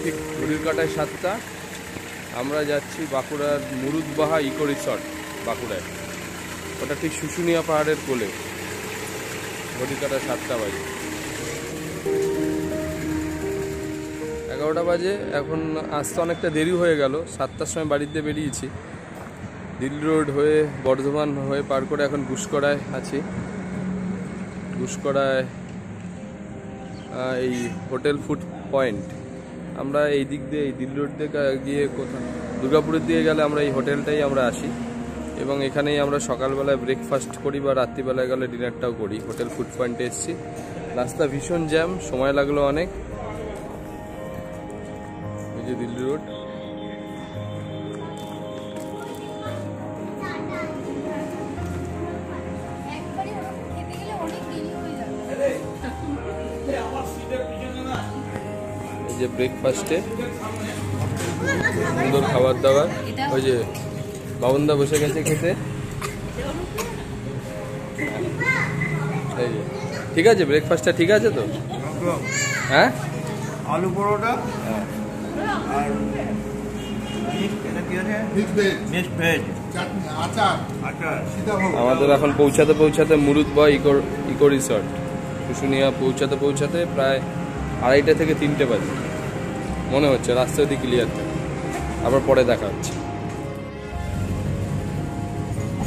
ঠিক ঘড়ির কাঁটায় 7টা। আমরা যাচ্ছি বাঁকুড়ার মুরুদবাহা ইকো রিসর্ট বাঁকুড়ায়। ওটা ঠিক শুশুনিয়া পাহাড়ের কোলে। ঘড়ির কাঁটায় 7টা বাজে, 11টা বাজে। এখন আসতে অনেকটা দেরি হয়ে গেল। 7টার সময় বাড়িতে বেরিয়েছি। দিল্লি রোড হয়ে বর্ধমান হয়ে পার করে এখন গুসকরায় আছি। গুসকরায় এই হোটেল ফুড পয়েন্ট। আমরা এই দিক দিয়ে এই দিল্লি রোড থেকে গিয়ে কোথাও দুর্গাপুরের দিকে গেলে আমরা এই হোটেলটাই আমরা আসি এবং এখানেই আমরা সকালবেলায় ব্রেকফাস্ট করি বা রাত্রিবেলায় গেলে ডিনারটাও করি। হোটেল ফুড পয়েন্টে এসেছি। রাস্তা ভীষণ জ্যাম, সময় লাগলো অনেক। এই যে দিল্লি রোড। এই যে ব্রেকফাস্টে সুন্দর খাবার দাবার। ওই যে বাবনদা বসে গেছে খেতে। এই যে ঠিক আছে, ব্রেকফাস্টটা ঠিক আছে তো? হ্যাঁ, আলু পরোটা আর আমাদের এখন পৌঁছাতে মুরুদবাহা ইকো রিসর্ট শুশুনিয়া পৌঁছাতে প্রায় 2:30 থেকে 3টে বাজে মনে হচ্ছে। রাস্তা যদি ক্লিয়ার থাকে আবার পরে দেখা হচ্ছে।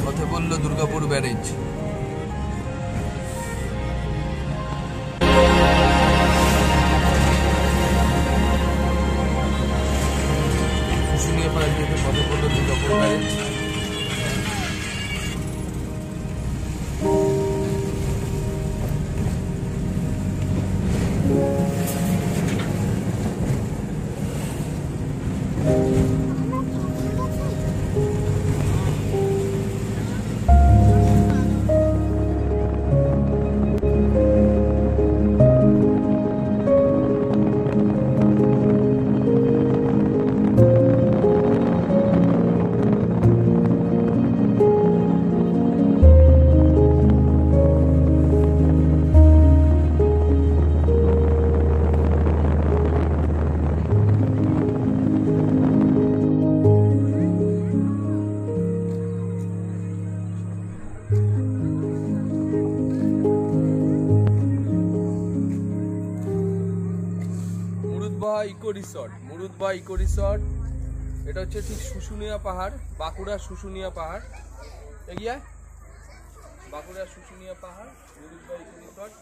কথা বললো দুর্গাপুর ব্যারেজ। শুশুনিয়া পাহাড় থেকে কথা বললো দুর্গাপুর ব্যারেজ। মুরুদবাহা ইকো রিসর্ট এটা হচ্ছে ঠিক শুশুনিয়া পাহাড়, বাঁকুড়া শুশুনিয়া পাহাড়। এগিয়ে বাঁকুড়া শুশুনিয়া পাহাড়, মুরুদবাহা ইকো রিসর্ট।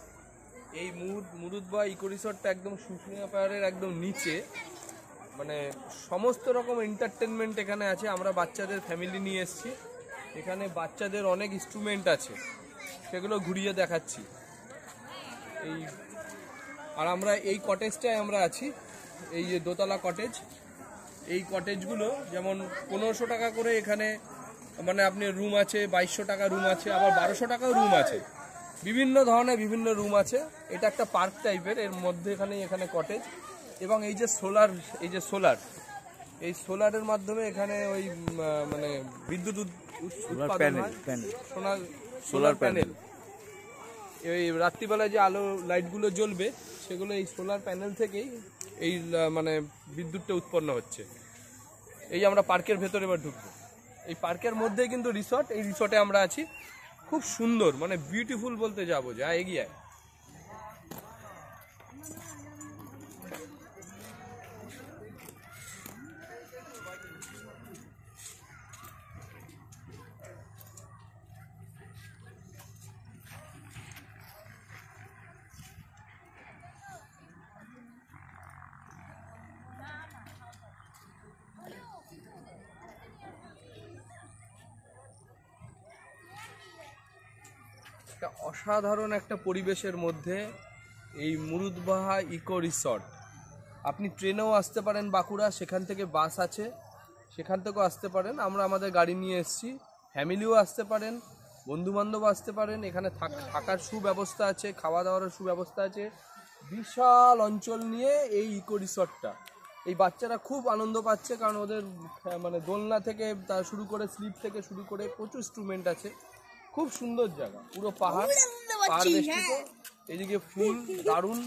এই মুরুদবাহা ইকো রিসর্টটা একদম শুশুনিয়া পাহাড়ের একদম নিচে। মানে সমস্ত রকম এন্টারটেনমেন্ট এখানে আছে। আমরা বাচ্চাদের ফ্যামিলি নিয়ে এসেছি। এখানে বাচ্চাদের অনেক ইনস্ট্রুমেন্ট আছে, সেগুলো ঘুরিয়ে দেখাচ্ছি। আর আমরা এই কটেজটায় আমরা আছি, এই যে দোতলা কটেজ। এই কটেজগুলো যেমন 1500 টাকা করে এখানে মানে আপনি রুম আছে, 2200 টাকা রুম আছে, আবার 1200 টাকাও রুম আছে। বিভিন্ন ধরনের বিভিন্ন রুম আছে। এটা একটা পার্ক টাইপের, এর মধ্যে এখানে কটেজ। এবং এই যে সোলারের মাধ্যমে এখানে ওই মানে বিদ্যুৎ উৎপাদন হয়। Solar panel. এই রাত্রিবেলায় যে আলো লাইটগুলো জ্বলবে সেগুলো এই সোলার প্যানেল থেকেই এই মানে বিদ্যুৎটা উৎপন্ন হচ্ছে। এই আমরা পার্কের ভেতরে এবার ঢুকবো। এই পার্কের মধ্যেই কিন্তু রিসর্ট। এই রিসর্টে আমরা আছি। খুব সুন্দর, মানে বিউটিফুল বলতে যাবো যা। এগিয়ে একটা অসাধারণ একটা পরিবেশের মধ্যে এই মুরুদবাহা ইকো রিসর্ট। আপনি ট্রেনেও আসতে পারেন বাঁকুড়া, সেখান থেকে বাস আছে, সেখান থেকেও আসতে পারেন। আমরা আমাদের গাড়ি নিয়ে এসেছি। ফ্যামিলিও আসতে পারেন, বন্ধুবান্ধব আসতে পারেন। এখানে থাকার সুব্যবস্থা আছে, খাওয়া দাওয়ার সুব্যবস্থা আছে। বিশাল অঞ্চল নিয়ে এই ইকো রিসর্টটা। এই বাচ্চারা খুব আনন্দ পাচ্ছে, কারণ ওদের মানে দোলনা থেকে শুরু করে স্লিপ থেকে শুরু করে প্রচুর ইনস্ট্রুমেন্ট আছে। খুব সুন্দর জায়গা, পুরো পাহাড় বেষ্টিত। এদিকে ফুল দারুণ,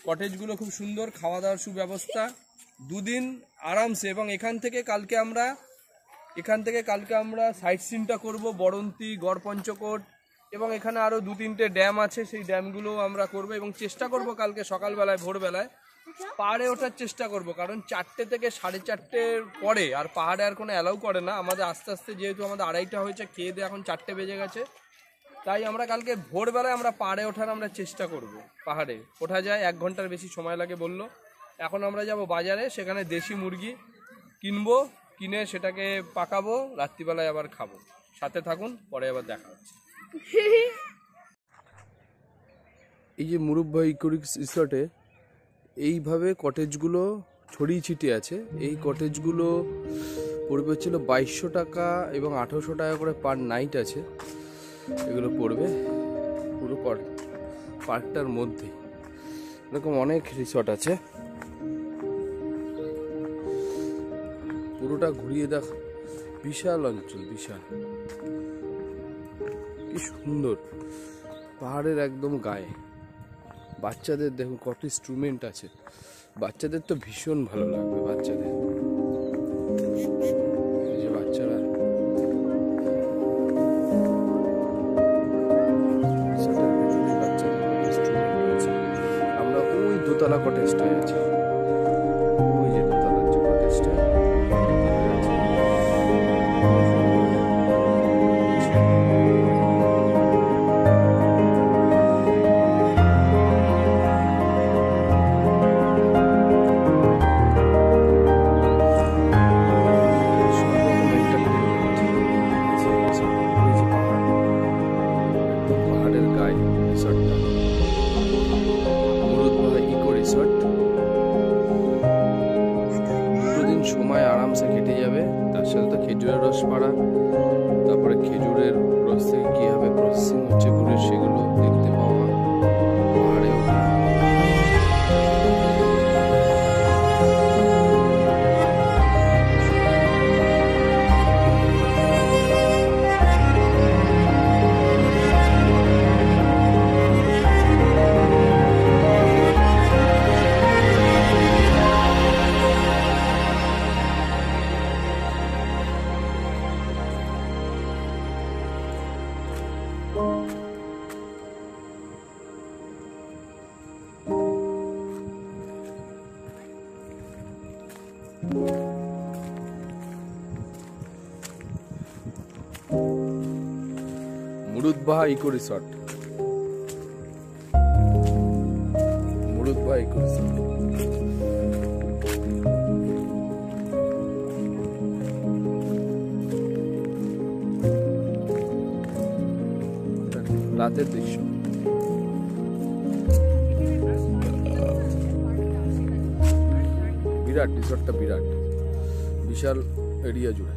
কটেজগুলো খুব সুন্দর, খাওয়া দাওয়ার সুব্যবস্থা, দুদিন আরামসে। এবং এখান থেকে কালকে আমরা সাইট সিনটা করবো, বরন্তি, গড়পঞ্চকোট, এবং এখানে আরও 2-3টে ড্যাম আছে, সেই ড্যামগুলো আমরা করব। এবং চেষ্টা করব কালকে সকালবেলায় ভোরবেলায় পাহাড়ে ওঠার চেষ্টা করব, কারণ 4টে থেকে 4:30-র পরে আর পাহাড়ে আর কোনো অ্যালাউ করে না আমাদের। আস্তে আস্তে যেহেতু আমাদের 2:30 হয়েছে, খেয়ে দিয়ে এখন 4টে বেজে গেছে, তাই আমরা কালকে ভোরবেলায় আমরা পাহাড়ে ওঠার আমরা চেষ্টা করব। পাহাড়ে ওঠা যায়, 1 ঘন্টার বেশি সময় লাগে বললো। এখন আমরা যাব বাজারে, সেখানে দেশি মুরগি কিনবো, কিনে সেটাকে পাকাবো, রাত্রিবেলায় আবার খাবো। সাথে থাকুন, পরে আবার দেখা হচ্ছে। এই যে মুরুব্বা ইকো রিসর্টে এইভাবে কটেজগুলো ছড়িয়ে ছিটিয়ে আছে। এই কটেজগুলো পড়বে হচ্ছিল 2200 টাকা এবং 1800 টাকা করে পার নাইট আছে। এগুলো পড়বে পুরো পার্কটার মধ্যে। এরকম অনেক রিসর্ট আছে, পুরোটা ঘুরিয়ে দেখ। বিশাল অঞ্চল, বিশাল, কি সুন্দর, পাহাড়ের একদম গায়ে। বাচ্চাদের দেখুন কত ইনস্ট্রুমেন্ট আছে, বাচ্চাদের তো ভীষণ ভালো লাগবে। বাচ্চাদের, এই যে বাচ্চারা আমরা ওই দোতলা কটেজটায় আছি, ওই যে দোতলার যে কটেজটা সময় আরামসে কেটে যাবে। তার সাথে তো খেজুরের রস পাড়া, তারপরে খেজুরের রস থেকে কীভাবে প্রসেসিং হচ্ছে গুড়ের, সেগুলো দেখতে পাওয়া, পাহাড়ে ওঠা। মুরুদ্বাহা ইকো রিসর্ট, মুরুদ্বাহা ইকো রিসর্ট। রাতের দৃশ্য, বিরাট রিসর্টটা, বিরাট, বিশাল এরিয়া জুড়ে।